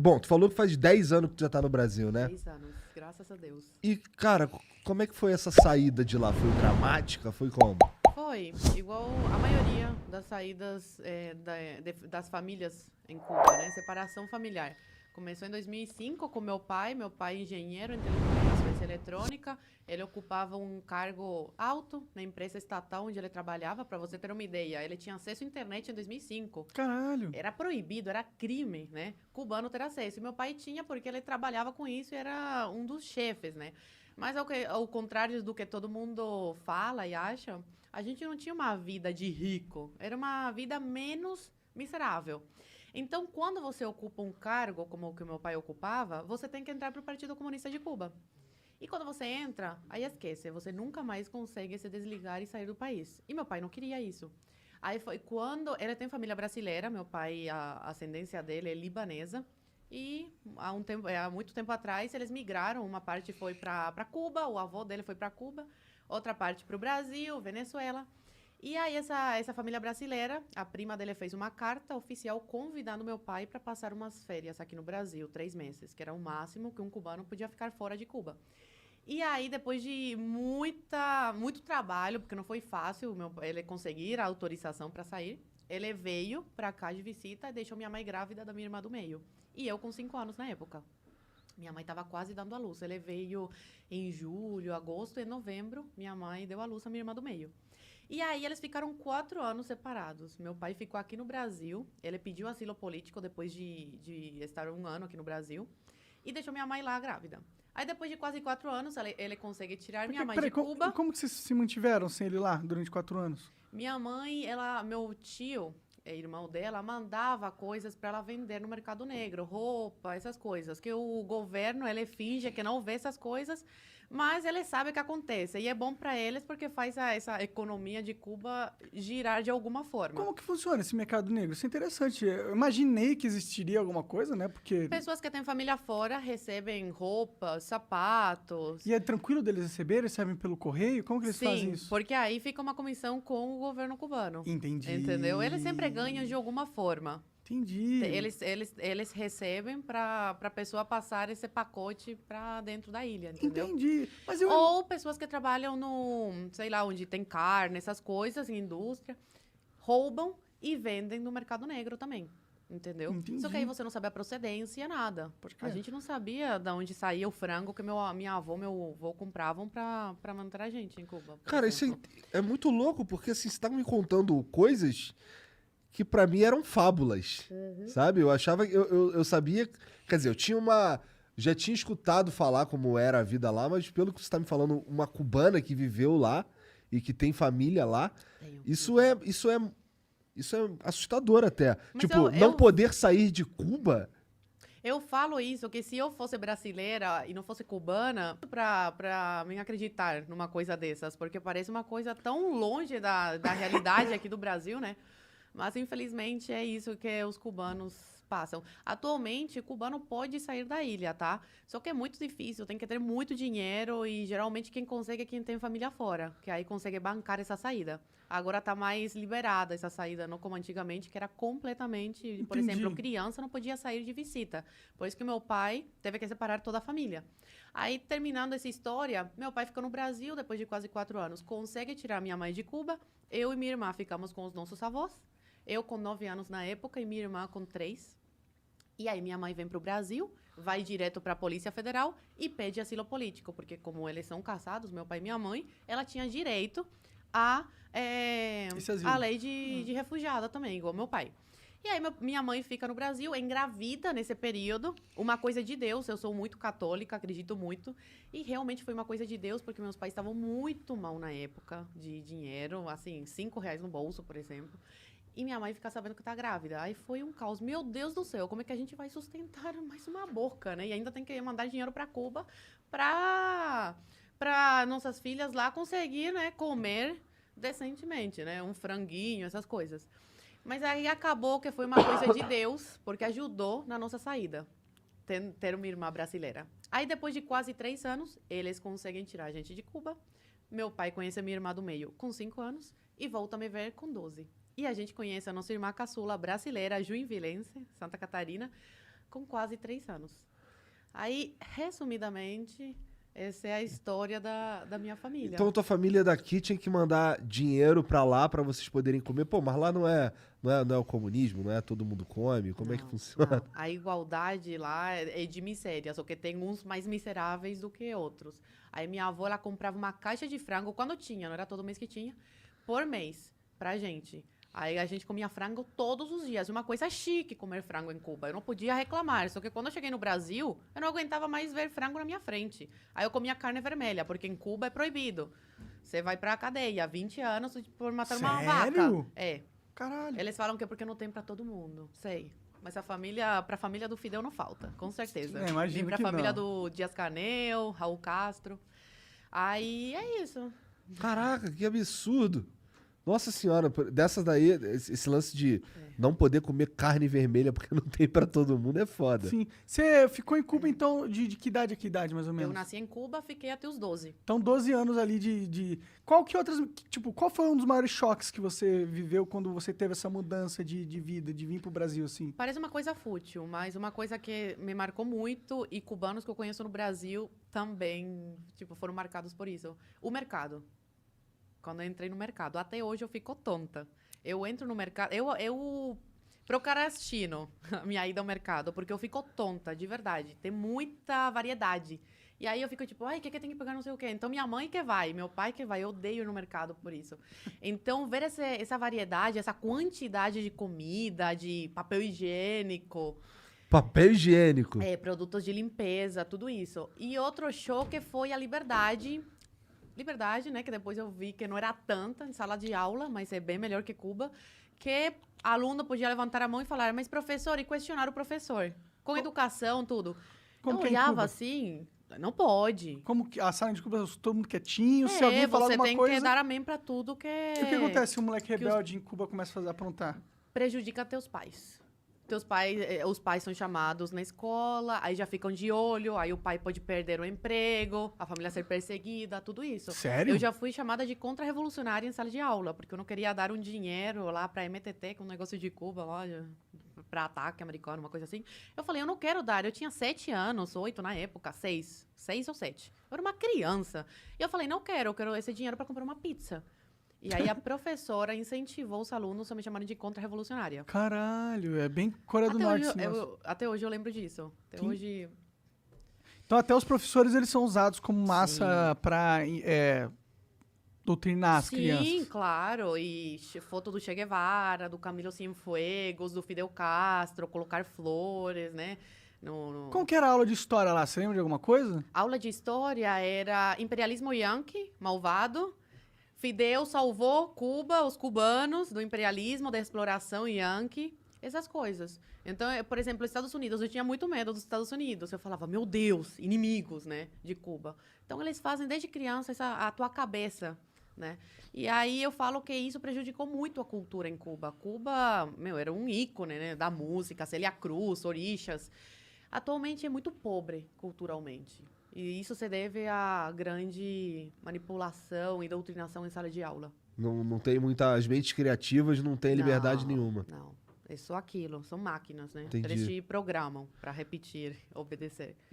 Bom, tu falou que faz 10 anos que tu já tá no Brasil, né? 10 anos, graças a Deus. E, cara, como é que foi essa saída de lá? Foi dramática? Foi como? Foi igual a maioria das saídas das famílias em Cuba, né? Separação familiar. Começou em 2005 com meu pai engenheiro em telecomunicações e eletrônica. Ele ocupava um cargo alto na empresa estatal onde ele trabalhava, para você ter uma ideia. Ele tinha acesso à internet em 2005. Caralho. Era proibido, era crime, né? Cubano ter acesso. E meu pai tinha porque ele trabalhava com isso e era um dos chefes, né? Mas ao contrário do que todo mundo fala e acha, a gente não tinha uma vida de rico. Era uma vida menos miserável. Então, quando você ocupa um cargo como o que meu pai ocupava, você tem que entrar para o Partido Comunista de Cuba. E quando você entra, aí esquece, você nunca mais consegue se desligar e sair do país. E meu pai não queria isso. Aí foi quando ele tem família brasileira, meu pai, a ascendência dele é libanesa. E há muito tempo atrás eles migraram, uma parte foi para Cuba, o avô dele foi para Cuba, outra parte para o Brasil, Venezuela. E aí essa família brasileira, a prima dele fez uma carta oficial convidando meu pai para passar umas férias aqui no Brasil, 3 meses, que era o máximo que um cubano podia ficar fora de Cuba. E aí, depois de muito trabalho, porque não foi fácil ele conseguir a autorização para sair, ele veio para cá de visita e deixou minha mãe grávida da minha irmã do meio. E eu com 5 anos na época. Minha mãe estava quase dando à luz. Ele veio em julho, agosto e novembro. Minha mãe deu à luz a minha irmã do meio. E aí eles ficaram 4 anos separados. Meu pai ficou aqui no Brasil. Ele pediu asilo político depois de estar 1 ano aqui no Brasil. E deixou minha mãe lá grávida. Aí depois de quase 4 anos, ele consegue tirar minha mãe de Cuba. Como que vocês se mantiveram sem ele lá durante 4 anos? Minha mãe, meu tio, irmão dela, mandava coisas para ela vender no mercado negro, roupa, essas coisas. Que o governo, ele finge que não vê essas coisas, mas ele sabe o que acontece. E é bom para eles porque faz essa economia de Cuba girar de alguma forma. Como que funciona esse mercado negro? Isso é interessante. Eu imaginei que existiria alguma coisa, né? Porque... Pessoas que têm família fora recebem roupas, sapatos. E é tranquilo deles receberem? Recebem pelo correio? Como que eles fazem isso? Porque aí fica uma comissão com o governo cubano. Entendi. Entendeu? Eles sempre ganham de alguma forma. Entendi. Eles recebem para a pessoa passar esse pacote para dentro da ilha, entendeu? Entendi. Mas Ou pessoas que trabalham no, sei lá, onde tem carne, essas coisas, em indústria, roubam e vendem no mercado negro também. Entendeu? Entendi. Só que aí você não sabe a procedência, nada. Por quê? A gente não sabia de onde saía o frango que minha avó, meu avô compravam para manter a gente em Cuba. Cara, isso é muito louco, porque assim, você tá me contando coisas que pra mim eram fábulas, sabe? Eu achava, eu sabia, quer dizer, já tinha escutado falar como era a vida lá, mas pelo que você tá me falando, uma cubana que viveu lá e que tem família lá, Tenho. isso é assustador até. Mas Tipo, não poder sair de Cuba. Eu falo isso, que se eu fosse brasileira e não fosse cubana, pra me acreditar numa coisa dessas, porque parece uma coisa tão longe da realidade aqui do Brasil, né? Mas, infelizmente, é isso que os cubanos passam. Atualmente, o cubano pode sair da ilha, tá? Só que é muito difícil, tem que ter muito dinheiro e, geralmente, quem consegue é quem tem família fora, que aí consegue bancar essa saída. Agora tá mais liberada essa saída, não como antigamente, que era completamente... Por Entendi. exemplo, criança não podia sair de visita. Por isso que meu pai teve que separar toda a família. Aí, terminando essa história, meu pai ficou no Brasil depois de quase 4 anos. Consegue tirar minha mãe de Cuba. Eu e minha irmã ficamos com os nossos avós. Eu com 9 anos na época e minha irmã com 3. E aí minha mãe vem para o Brasil, vai direto para a Polícia Federal e pede asilo político. Porque como eles são casados, meu pai e minha mãe, ela tinha direito Esse asilo. a lei de refugiada também, igual meu pai. E aí minha mãe fica no Brasil, engravida nesse período, uma coisa de Deus, eu sou muito católica, acredito muito, e realmente foi uma coisa de Deus, porque meus pais estavam muito mal na época de dinheiro, assim, R$ 5 no bolso, por exemplo. E minha mãe fica sabendo que tá grávida. Aí foi um caos. Meu Deus do céu, como é que a gente vai sustentar mais uma boca, né? E ainda tem que mandar dinheiro para Cuba para nossas filhas lá conseguir, né, comer decentemente, né? Um franguinho, essas coisas. Mas aí acabou que foi uma coisa de Deus, porque ajudou na nossa saída. Ter uma irmã brasileira. Aí depois de quase 3 anos, eles conseguem tirar a gente de Cuba. Meu pai conhece a minha irmã do meio com 5 anos e volta a me ver com 12. E a gente conhece a nossa irmã caçula brasileira, juinvilense, Santa Catarina, com quase 3 anos. Aí, resumidamente, essa é a história da minha família. Então tua família daqui tinha que mandar dinheiro pra lá pra vocês poderem comer. Pô, mas lá não é o comunismo, não é todo mundo come? Como é que Não, funciona? não. A igualdade lá é de miséria, só que tem uns mais miseráveis do que outros. Aí minha avó, ela comprava uma caixa de frango, quando tinha, não era todo mês que tinha, por mês, pra gente. Aí a gente comia frango todos os dias. Uma coisa chique comer frango em Cuba. Eu não podia reclamar. Só que quando eu cheguei no Brasil, eu não aguentava mais ver frango na minha frente. Aí eu comia carne vermelha, porque em Cuba é proibido. Você vai pra cadeia, 20 anos por matar uma vaca. Sério? É. Caralho. Eles falam que é porque não tem pra todo mundo. Sei. Mas pra família do Fidel não falta, com certeza. É, imagino Nem pra que família não. do Dias-Canel, Raul Castro. Aí é isso. Caraca, que absurdo. Nossa senhora, dessas daí, esse lance de não poder comer carne vermelha porque não tem pra todo mundo é foda. Sim. Você ficou em Cuba, então, de que idade a que idade, mais ou Eu menos? nasci em Cuba, fiquei até os 12. Então, 12 anos ali Qual que outras... Tipo, qual foi um dos maiores choques que você viveu quando você teve essa mudança de vida, de vir pro Brasil, assim? Parece uma coisa fútil, mas uma coisa que me marcou muito e cubanos que eu conheço no Brasil também, tipo, foram marcados por isso. O mercado. Quando eu entrei no mercado. Até hoje eu fico tonta. Eu entro no mercado... Eu procrastino a minha ida ao mercado, porque eu fico tonta, de verdade. Tem muita variedade. E aí eu fico tipo, ai, o que tem que pegar não sei o quê? Então minha mãe que vai, meu pai que vai, eu odeio ir no mercado por isso. Então ver essa variedade, essa quantidade de comida, de papel higiênico, Papel higiênico. produtos de limpeza, tudo isso. E outro choque foi a liberdade. Liberdade, né? Que depois eu vi que não era tanta em sala de aula, mas é bem melhor que Cuba. Que aluno podia levantar a mão e falar, mas professor, e questionar o professor. Com educação, tudo. Como eu que é em olhava Cuba? assim, não pode. Como que a sala de Cuba, todo mundo quietinho, se alguém falar você alguma tem coisa... que dar amém pra tudo que E o que acontece se um moleque que os- rebelde em Cuba começa a fazer aprontar? prejudica teus pais. Os pais são chamados na escola, aí já ficam de olho, aí o pai pode perder o emprego, a família ser perseguida, tudo isso. Sério? Eu já fui chamada de contra-revolucionária em sala de aula, porque eu não queria dar um dinheiro lá pra MTT, que é um negócio de Cuba, lá, pra ataque americano, uma coisa assim. Eu falei, eu não quero dar. Eu tinha 7 anos, 8 na época, 6 ou 7. Eu era uma criança. E eu falei, não quero, eu quero esse dinheiro pra comprar uma pizza. E aí a professora incentivou os alunos a me chamarem de contra-revolucionária. Caralho, é bem Coreia do Até Norte hoje, esse negócio. até hoje eu lembro disso. Até Que- hoje. Então até os professores, eles são usados como massa pra doutrinar as Sim, crianças. claro. E foto do Che Guevara, do Camilo Cienfuegos, do Fidel Castro, colocar flores, né? Como que era a aula de história lá? Você lembra de alguma coisa? Aula de história era imperialismo yankee, malvado. Fidel salvou Cuba, os cubanos, do imperialismo, da exploração yankee, essas coisas. Então, por exemplo, os Estados Unidos, eu tinha muito medo dos Estados Unidos. Eu falava, meu Deus, inimigos, né, de Cuba. Então, eles fazem desde criança a tua cabeça, né? E aí eu falo que isso prejudicou muito a cultura em Cuba. Cuba, era um ícone, né, da música, Célia Cruz, Orixás. Atualmente é muito pobre culturalmente. E isso se deve à grande manipulação e doutrinação em sala de aula. Não tem muitas mentes criativas, não tem liberdade nenhuma. Não, é só aquilo, são máquinas, né? Entendi. Eles te programam para repetir, obedecer.